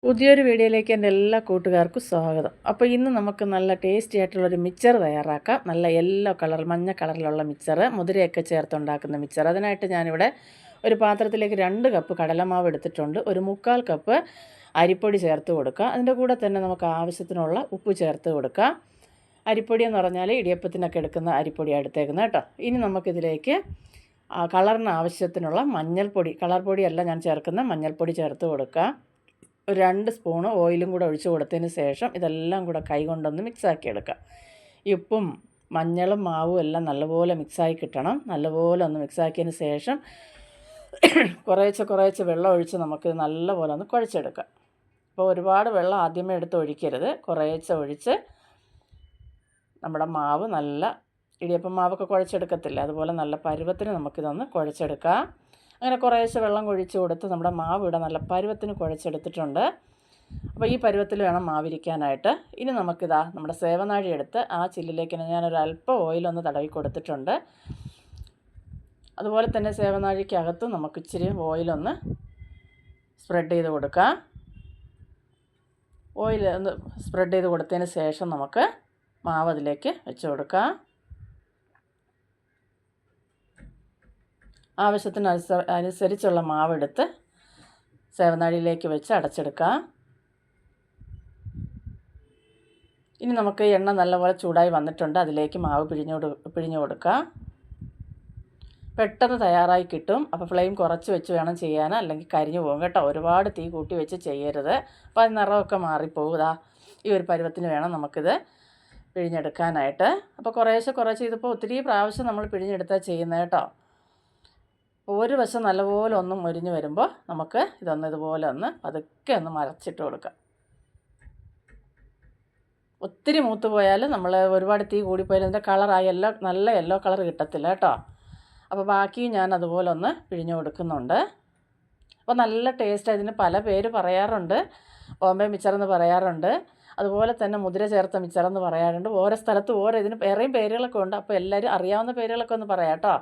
പുതിയൊരു വീഡിയോയിലേക്ക് എൻ്റെ എല്ലാ കൂട്ടുകാർക്കും സ്വാഗതം. അപ്പോൾ ഇന്ന് നമുക്ക് നല്ല ടേസ്റ്റി ആയിട്ടുള്ളൊരു മിക്സർ തയ്യാറാക്കാം. നല്ല യെല്ലോ കളർ മഞ്ഞ കളറിലുള്ള മിക്സർ, മുതിരയൊക്കെ ചേർത്തുണ്ടാക്കുന്ന മിക്സർ. അതിനായിട്ട് ഞാനിവിടെ ഒരു പാത്രത്തിലേക്ക് 2 കപ്പ് കടലമാവ് എടുത്തിട്ടുണ്ട്. ഒരു 1/4 കപ്പ് അരിപ്പൊടി ചേർത്ത് കൊടുക്കുക. അതിൻ്റെ കൂടെ തന്നെ നമുക്ക് ആവശ്യത്തിനുള്ള ഉപ്പ് ചേർത്ത് കൊടുക്കുക. അരിപ്പൊടി എന്ന് പറഞ്ഞാൽ ഇടിയപ്പത്തിനൊക്കെ എടുക്കുന്ന അരിപ്പൊടിയാണ് എടുത്തേക്കുന്നത് കേട്ടോ. ഇനി നമുക്കിതിലേക്ക് കളറിന് ആവശ്യത്തിനുള്ള മഞ്ഞൾപ്പൊടി, കളർ പൊടിയല്ല ഞാൻ ചേർക്കുന്ന മഞ്ഞൾപ്പൊടി ചേർത്ത് കൊടുക്കുക. ഒരു 2 സ്പൂണ് ഓയിലും കൂടെ ഒഴിച്ച് കൊടുത്തതിന് ശേഷം ഇതെല്ലാം കൂടെ കൈ കൊണ്ടൊന്ന് മിക്സാക്കി എടുക്കുക. ഈ ഉപ്പും മഞ്ഞളും മാവും എല്ലാം നല്ലപോലെ മിക്സായി കിട്ടണം. നല്ലപോലെ ഒന്ന് മിക്സാക്കിയതിന് ശേഷം കുറേശ്ശെ വെള്ളം ഒഴിച്ച് നമുക്ക് നല്ലപോലെ ഒന്ന് കുഴച്ചെടുക്കാം. അപ്പോൾ ഒരുപാട് വെള്ളം ആദ്യമേ എടുത്ത് ഒഴിക്കരുത്. കുറേശ്ശെ ഒഴിച്ച് നമ്മുടെ മാവ് നല്ല ഇടിയപ്പം മാവൊക്കെ കുഴച്ചെടുക്കത്തില്ല, അതുപോലെ നല്ല പരുവത്തിന് നമുക്കിതൊന്ന് കുഴച്ചെടുക്കാം. അങ്ങനെ കുറേശ്ശെ വെള്ളം ഒഴിച്ച് കൊടുത്ത് നമ്മുടെ മാവ് ഇവിടെ നല്ല പരുവത്തിന് കുഴച്ചെടുത്തിട്ടുണ്ട്. അപ്പോൾ ഈ പരുവത്തിൽ വേണം മാവിരിക്കാനായിട്ട്. ഇനി നമുക്കിതാ നമ്മുടെ സേവനാഴി എടുത്ത് ആ ചില്ലിലേക്ക് ഞാനൊരു അല്പം ഓയിലൊന്ന് തടവി കൊടുത്തിട്ടുണ്ട്. അതുപോലെ തന്നെ സേവനാഴിക്കകത്ത് നമുക്ക് ഇച്ചിരി ഓയിലൊന്ന് സ്പ്രെഡ് ചെയ്ത് കൊടുക്കാം. ഓയിൽ ഒന്ന് സ്പ്രെഡ് ചെയ്ത് കൊടുത്തതിന് ശേഷം നമുക്ക് മാവ് അതിലേക്ക് വെച്ച് കൊടുക്കാം. ആവശ്യത്തിന് അനുസരിച്ചുള്ള മാവെടുത്ത് സേവനാഴിയിലേക്ക് വെച്ച് അടച്ചെടുക്കാം. ഇനി നമുക്ക് എണ്ണ നല്ലപോലെ ചൂടായി വന്നിട്ടുണ്ട്. അതിലേക്ക് മാവ് പിഴിഞ്ഞു കൊടുക്കാം. പെട്ടെന്ന് തയ്യാറായി കിട്ടും. അപ്പോൾ ഫ്ലെയിം കുറച്ച് വെച്ച് വേണം ചെയ്യാൻ, അല്ലെങ്കിൽ കരിഞ്ഞു പോകും കേട്ടോ. ഒരുപാട് തീ കൂട്ടി വെച്ച് ചെയ്യരുത്. അപ്പോൾ അത് നിറമൊക്കെ മാറിപ്പോകും. ഈ ഒരു പരുവത്തിന് വേണം നമുക്കിത് പിഴിഞ്ഞെടുക്കാനായിട്ട്. അപ്പോൾ കുറേശ്ശെ ഇതിപ്പോൾ ഒത്തിരി പ്രാവശ്യം നമ്മൾ പിഴിഞ്ഞെടുത്താൽ ചെയ്യുന്നത് കേട്ടോ. ഒരു വശം നല്ലപോലെ ഒന്ന് മൊരിഞ്ഞ് വരുമ്പോൾ നമുക്ക് ഇതുപോലെ ഒന്ന് പതുക്കെ ഒന്ന് മറച്ചിട്ട് കൊടുക്കാം. ഒത്തിരി മൂത്ത് പോയാൽ നമ്മൾ ഒരുപാട് തീ കൂടിപ്പോയാൽ ഇതിൻ്റെ കളറായി നല്ല യെല്ലോ കളർ കിട്ടത്തില്ല കേട്ടോ. അപ്പോൾ ബാക്കി ഞാൻ അതുപോലെ ഒന്ന് പിഴിഞ്ഞ് കൊടുക്കുന്നുണ്ട്. അപ്പോൾ നല്ല ടേസ്റ്റ്. ഇതിന് പല പേര് പറയാറുണ്ട്. ബോംബെ മിച്ചറെന്ന് പറയാറുണ്ട്, അതുപോലെ തന്നെ മുതിര ചേർത്ത മിച്ചറെന്ന് പറയാറുണ്ട്. ഓരോ സ്ഥലത്തും ഇതിന് വേറെയും പേരുകളൊക്കെ ഉണ്ട്. അപ്പോൾ എല്ലാവരും അറിയാവുന്ന പേരുകളൊക്കെ ഒന്ന് പറയാം കേട്ടോ.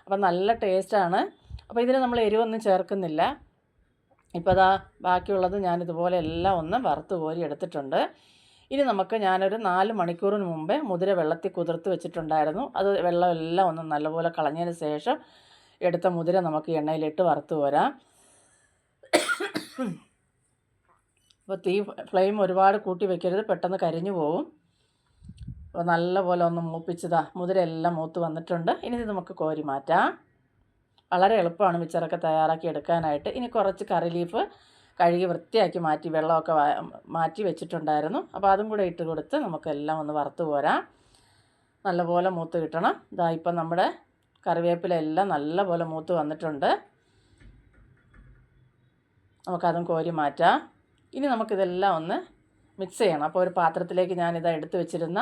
അപ്പം നല്ല ടേസ്റ്റാണ്. അപ്പോൾ ഇതിന് നമ്മൾ എരിവൊന്നും ചേർക്കുന്നില്ല. ഇപ്പോൾ ബാക്കിയുള്ളത് ഞാനിതുപോലെ എല്ലാം ഒന്ന് വറുത്ത് കോരി എടുത്തിട്ടുണ്ട്. ഇനി ഞാനൊരു 4 മണിക്കൂറിന് മുമ്പേ മുതിര വെള്ളത്തിൽ കുതിർത്ത് വെച്ചിട്ടുണ്ടായിരുന്നു. അത് വെള്ളം എല്ലാം ഒന്ന് നല്ലപോലെ കളഞ്ഞതിന് ശേഷം എടുത്ത മുതിര നമുക്ക് എണ്ണയിലിട്ട് വറുത്ത് കോരാം. അപ്പോൾ ഫ്ലെയിം ഒരുപാട് കൂട്ടി വെക്കരുത്, പെട്ടെന്ന് കരിഞ്ഞു പോകും. അപ്പോൾ നല്ലപോലെ ഒന്ന് മൂപ്പിച്ചതാ മുതിര എല്ലാം മൂത്ത് വന്നിട്ടുണ്ട്. ഇനി ഇത് നമുക്ക് കോരി മാറ്റാം. വളരെ എളുപ്പമാണ് മിച്ചറൊക്കെ തയ്യാറാക്കി എടുക്കാനായിട്ട്. ഇനി കുറച്ച് കറി ലീഫ് കഴുകി വൃത്തിയാക്കി മാറ്റി വെള്ളമൊക്കെ മാറ്റി വെച്ചിട്ടുണ്ടായിരുന്നു. അപ്പോൾ അതും കൂടെ ഇട്ട് കൊടുത്ത് നമുക്കെല്ലാം ഒന്ന് വറുത്ത് പോരാം. നല്ലപോലെ മൂത്ത് കിട്ടണം. ഇപ്പം നമ്മുടെ കറിവേപ്പില എല്ലാം നല്ലപോലെ മൂത്ത് വന്നിട്ടുണ്ട്. നമുക്കതും കോരി മാറ്റാം. ഇനി നമുക്കിതെല്ലാം ഒന്ന് മിക്സ് ചെയ്യണം. അപ്പോൾ ഒരു പാത്രത്തിലേക്ക് ഞാനിത് എടുത്ത് വെച്ചിരുന്ന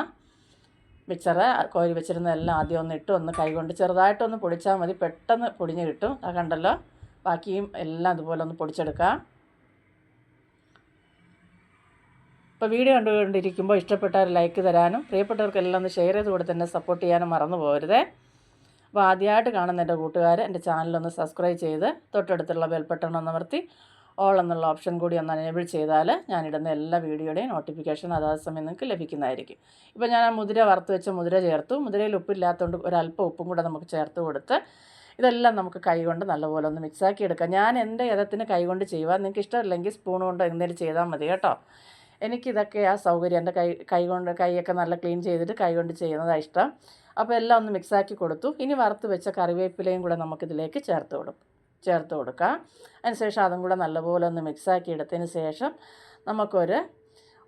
മിക്സറ് കോരി വെച്ചിരുന്നതെല്ലാം ആദ്യം ഒന്ന് കൈകൊണ്ട് ചെറുതായിട്ടൊന്ന് പൊടിച്ചാൽ മതി, പെട്ടെന്ന് പൊടിഞ്ഞ് കിട്ടും. കണ്ടല്ലോ, ബാക്കിയും എല്ലാം അതുപോലെ ഒന്ന് പൊടിച്ചെടുക്കാം. ഇപ്പോൾ വീഡിയോ കണ്ടുകൊണ്ടിരിക്കുമ്പോൾ ഇഷ്ടപ്പെട്ടവർ ലൈക്ക് തരാനും പ്രിയപ്പെട്ടവർക്കെല്ലാം ഒന്ന് ഷെയർ ചെയ്ത് കൊടുത്ത് എന്നെ സപ്പോർട്ട് ചെയ്യാനും മറന്നു പോകരുതേ. അപ്പോൾ ആദ്യമായിട്ട് കാണുന്ന എൻ്റെ കൂട്ടുകാർ എൻ്റെ ചാനലൊന്ന് സബ്സ്ക്രൈബ് ചെയ്ത് തൊട്ടടുത്തുള്ള ബെൽ ബട്ടൺ ഒന്ന് അമർത്തി ഓൾ എന്നുള്ള ഓപ്ഷൻ കൂടി ഒന്ന് എനേബിൾ ചെയ്താൽ ഞാനിടുന്ന എല്ലാ വീഡിയോയുടെയും നോട്ടിഫിക്കേഷൻ അതാത് സമയം നിങ്ങൾക്ക് ലഭിക്കുന്നതായിരിക്കും. ഇപ്പോൾ ഞാൻ മുതിര വറുത്ത് വെച്ച മുതിര ചേർത്തു. മുതിരയിൽ ഉപ്പില്ലാത്തതുകൊണ്ട് ഒരല്പം ഉപ്പും കൂടെ നമുക്ക് ചേർത്ത് കൊടുത്ത് ഇതെല്ലാം നമുക്ക് കൈകൊണ്ട് നല്ലപോലെ ഒന്ന് മിക്സാക്കി എടുക്കാം. ഞാൻ എൻ്റെ യഥത്തിന് കൈകൊണ്ട് ചെയ്യുക. നിങ്ങൾക്ക് ഇഷ്ടമില്ലെങ്കിൽ സ്പൂൺ കൊണ്ട് എന്തെങ്കിലും ചെയ്താൽ മതി കേട്ടോ. എനിക്കിതൊക്കെ സൗകര്യം. എൻ്റെ കൈയൊക്കെ നല്ല ക്ലീൻ ചെയ്തിട്ട് കൈകൊണ്ട് ചെയ്യുന്നതാണ് ഇഷ്ടം. അപ്പോൾ എല്ലാം ഒന്ന് മിക്സാക്കി കൊടുത്തു. ഇനി വറുത്ത് വെച്ച കറിവേപ്പിലയും കൂടെ നമുക്കിതിലേക്ക് ചേർത്ത് കൊടുക്കാം. അതിനുശേഷം അതും കൂടെ നല്ലപോലെ ഒന്ന് മിക്സാക്കി എടുത്തതിന് ശേഷം നമുക്കൊരു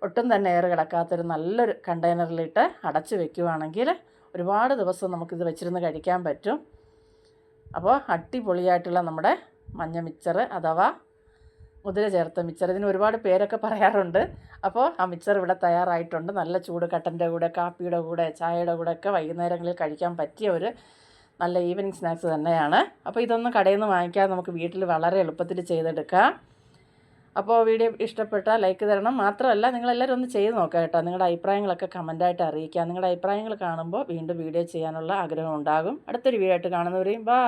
ഒട്ടും തന്നെ എയർ കിടക്കാത്തൊരു നല്ലൊരു കണ്ടെയ്നറിലിട്ട് അടച്ച് വെക്കുകയാണെങ്കിൽ ഒരുപാട് ദിവസം നമുക്കിത് വെച്ചിരുന്ന് കഴിക്കാൻ പറ്റും. അപ്പോൾ അടിപൊളിയായിട്ടുള്ള നമ്മുടെ മഞ്ഞ മിച്ചർ അഥവാ മുതിര ചേർത്ത മിച്ചർ, ഇതിന് ഒരുപാട് പേരൊക്കെ പറയാറുണ്ട്. അപ്പോൾ ആ മിച്ചർ ഇവിടെ തയ്യാറായിട്ടുണ്ട്. നല്ല ചൂട് കട്ടൻ്റെ കൂടെ, കാപ്പിയുടെ കൂടെ, ചായയുടെ കൂടെ ഒക്കെ വൈകുന്നേരങ്ങളിൽ കഴിക്കാൻ പറ്റിയ ഒരു നല്ല ഈവനിങ് സ്നാക്സ് തന്നെയാണ്. അപ്പോൾ ഇതൊന്നും കടയിൽ നിന്ന് വാങ്ങിക്കാതെ നമുക്ക് വീട്ടിൽ വളരെ എളുപ്പത്തിൽ ചെയ്തെടുക്കാം. അപ്പോൾ വീഡിയോ ഇഷ്ടപ്പെട്ടാൽ ലൈക്ക് തരണം. മാത്രമല്ല നിങ്ങളെല്ലാവരും ഒന്ന് ചെയ്ത് നോക്കാം കേട്ടോ. നിങ്ങളുടെ അഭിപ്രായങ്ങളൊക്കെ കമൻറ്റായിട്ട് അറിയിക്കുക. നിങ്ങളുടെ അഭിപ്രായങ്ങൾ കാണുമ്പോൾ വീണ്ടും വീഡിയോ ചെയ്യാനുള്ള ആഗ്രഹം ഉണ്ടാകും. അടുത്തൊരു വീഡിയോ ആയിട്ട് കാണുന്നവരെയും ബൈ.